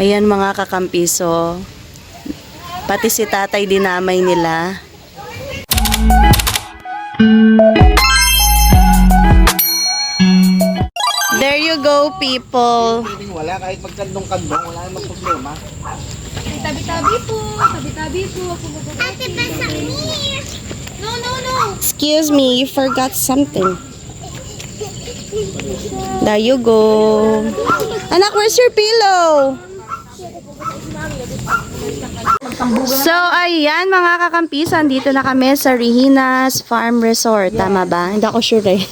Ayan mga kakampiso. Pati si tatay dinamay nila. There you go, people. Wala, kahit magkandong-kandong, wala namang problema. Tabi-tabi po. Tabi-tabi po. Ate, basa me. No, no, no. Excuse me, you forgot something. There you go. Anak, where's your pillow? So, ayan mga kakampisan, dito na kami sa Regina's Farm Resort. Tama ba? Hindi ako sure eh.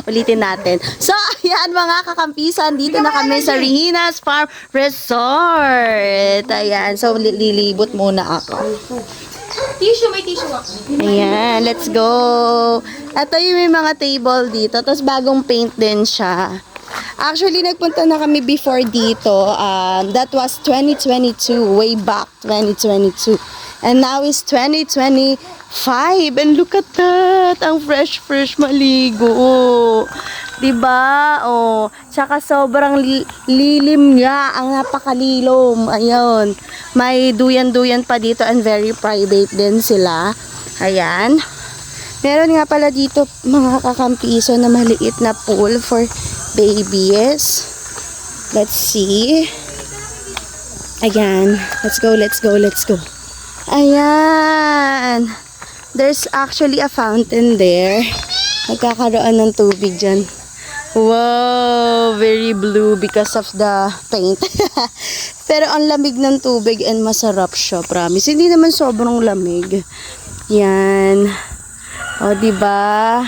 Ulitin natin. So, ayan mga kakampisan, dito na kami sa Regina's Farm Resort. Ayan, so lilibot muna ako. Tissue, may tissue ako. Ayan, let's go. Ito yung may mga table dito. Tapos bagong paint din siya. Actually, nagpunta na kami before dito. That was 2022. Way back 2022. And now is 2025. And look at that. Ang fresh maligo. Diba? Oh. Tsaka sobrang lilim niya. Ang napakalilom. Ayun. May duyan-duyan pa dito and very private din sila. Ayan. Meron nga pala dito mga kakampiso na maliit na pool for babies. Let's see. Ayan. Let's go. Ayan. There's actually a fountain there. Nagkakaroon ng tubig dyan. Wow! Very blue because of the paint. Pero ang lamig ng tubig and masarap siya, promise. Hindi naman sobrang lamig. Yan. O, diba?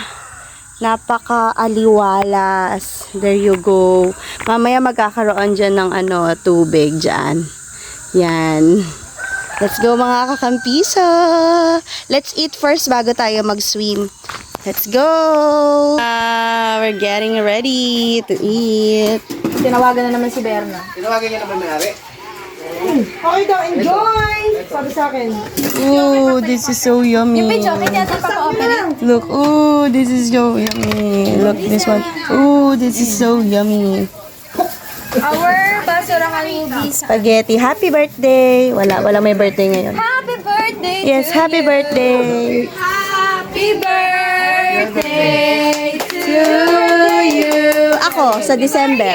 Napaka-aliwalas. There you go. Mamaya magkakaroon dyan ng tubig dyan. Yan. Let's go mga kakampiso. Let's eat first bago tayo mag-swim. Let's go! We're getting ready to eat. Tinawagan na naman si Berna. Tinawagan niya naman may-ari. Okay daw, enjoy! Sabi sa akin. Ooh, this is so yummy. Chocolate yata pa-open. Look, ooh, this is so yummy. Look, this one. Ooh, this is so yummy. Our basurang alubis. Spaghetti. Happy birthday! Wala may birthday ngayon. Happy birthday Yes, happy birthday Happy birthday to you. Ako, sa December.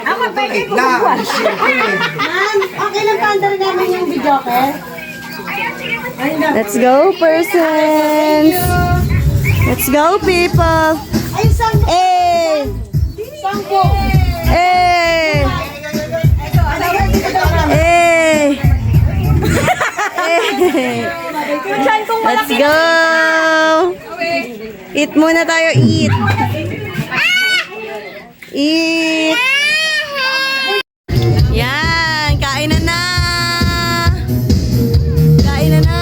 Ako, birthday ko Na, buwan. Ma'am, okay lang pa andar namin yung video, okay? Let's go, persons. Let's go, people. Ay, sampo! Eh! Sampo! Eh! Eh! Let's go! Eat muna tayo, eat! Eat! Yan! Kain na na! Kain na na!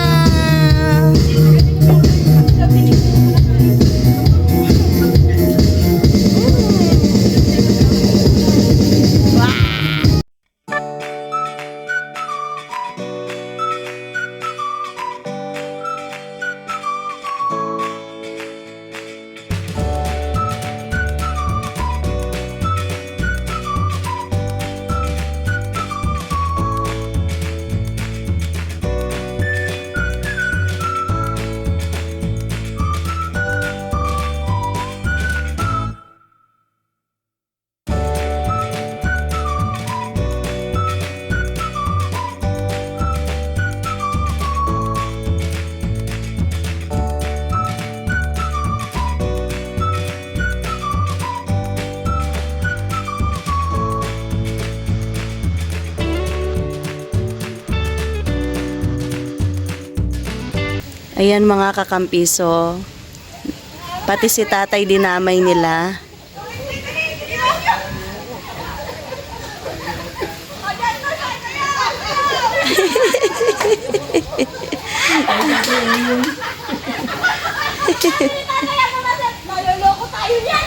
Ayan mga kakampiso. Pati si tatay dinamay nila. Maloloko tayo niyan.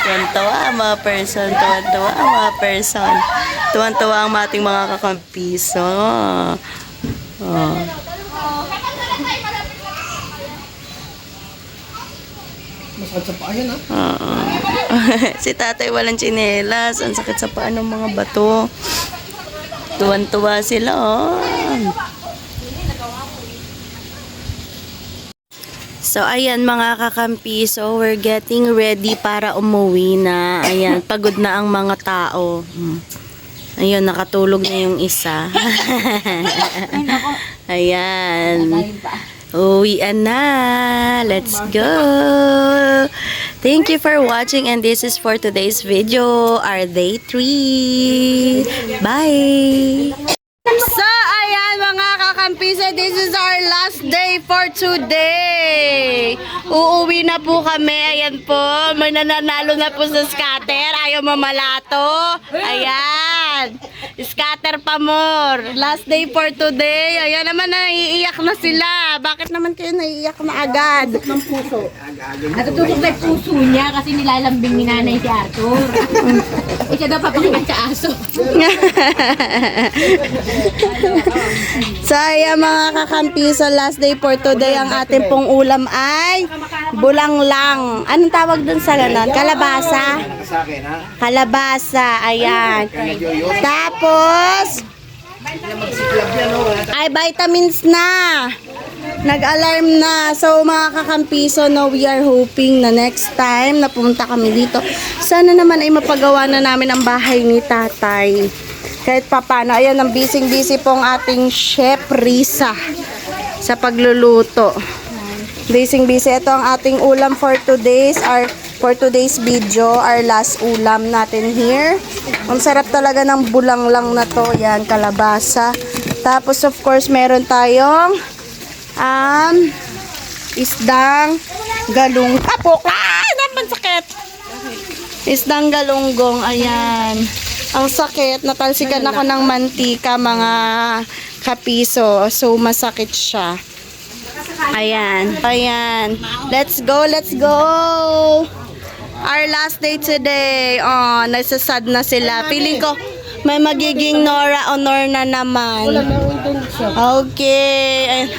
Tuwan-tuwa ang mga person. Tuwan-tuwa ang mga person. Tuwan-tuwa ang ating mga kakampiso. Oh. Masakit sa paa yan, ha? Oo. Si tatay walang tsinelas. Ang sakit sa paa ng mga bato. Tuwan-tuwa sila, oh. So, ayan mga kakampi. So, we're getting ready para umuwi na. Ayan, pagod na ang mga tao. Ayun, nakatulog na yung isa. Ayan. Uwian na. Let's go. Thank you for watching, and this is for today's video, our day 3. Bye. So, ayan mga kakampi, so this is our last day for today. Uuwi na po kami. Ayan po, may nananalo na po sa scatter. Ayaw mamalato. Ayan. Scatter pa more. Last day for today. Ayan naman, naiiyak na sila. Bakit naman kayo naiiyak na agad? Natututok na yung puso niya kasi nilalambing ni nanay si Arthur. Siya daw papakinggan sa aso. So, ayan mga kakampi, so last day for today, ang ating pong ulam ay bulanglang. Anong tawag dun sa ganon? Kalabasa? Sa akin, ha? Kalabasa, ayan. Tapos, Magsiklab yan, no? ay vitamins na. Nag-alarm na. So, mga kakampi, so no, we are hoping na next time na pumunta kami dito, sana naman ay mapagawa na namin ang bahay ni tatay. Kahit papano. Ayan, ang busy-busy pong ating chef Risa sa pagluluto. Busy-busy. Ito ang ating ulam for today's video, our last ulam natin here. Ang sarap talaga ng bulanglang na to. Yan, kalabasa. Tapos, of course, meron tayong isdang galung. Kapok! Ah! Naman sakit! Isdang galunggong. Ayan. Ang sakit. Natalsikan ako ng mantika, mga kapiso. So, masakit siya. Ayan. Ayan. Let's go, let's go! Our last day today. Oh, nasasad na sila. Feeling ko, may magiging Nora Honor na naman. Okay.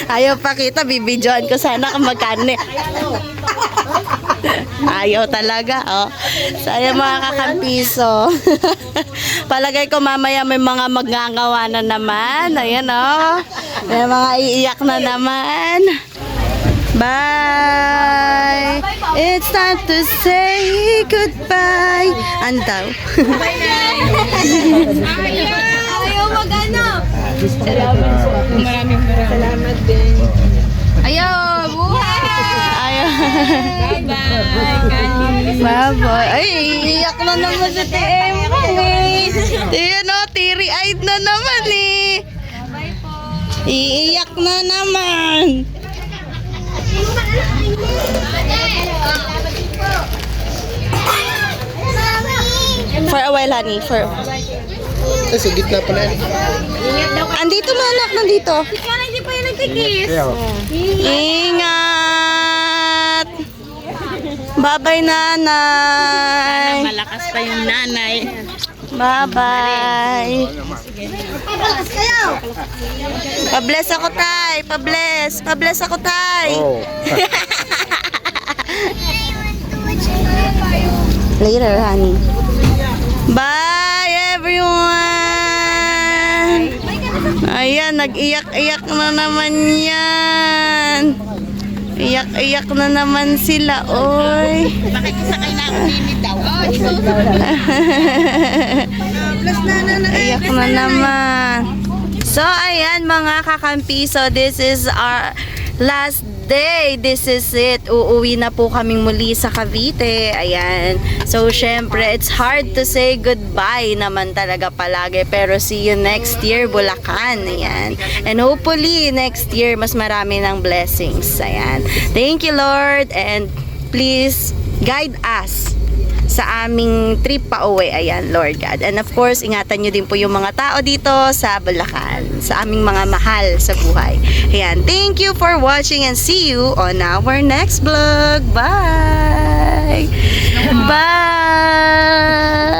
Ayaw pakita, bibidyoan ko sana kung magkano. Ayaw talaga, oh. So, ayan mga kakampiso. Palagay ko mamaya may mga magngangawa na naman. Ayan, oh. May mga iiyak na naman. Bye! It's time to say goodbye. Andaw. Ayaw mag-ano. Salamat din. Ayaw, buhay! Ayaw. Bye-bye. Bye-bye. Ay, iiyak na naman si TM. Ayan, oh, teary-eyed na naman eh. Bye po. Iiyak na naman. For a while, honey. Sa gitna pala yan. Andito na, anak. Nandito. Kaya hindi pa yung nagkikis. Ingat! Bye-bye, nanay. Malakas pa yung nanay. Bye-bye. Pa-bless ako, tay. Pa-bless. Pa-bless ako, tay. Oh. Later, honey. Bye, everyone! Ayan, nag-iyak-iyak na naman yan. Iyak-iyak na naman sila, oy. Bakit sakay na ako nini daw? Iyak na naman. So, ayan mga kakampi. So, this is our last day. This is it. Uuwi na po kaming muli sa Cavite. Ayan. So, syempre, it's hard to say goodbye naman talaga palagi. Pero see you next year, Bulacan. Ayan. And hopefully, next year, mas marami ng blessings. Ayan. Thank you, Lord. And please, guide us sa aming trip pa uwi. Ayan, Lord God. And of course, ingatan nyo din po yung mga tao dito sa Bulacan, sa aming mga mahal sa buhay. Ayan, thank you for watching and see you on our next vlog. Bye! Bye!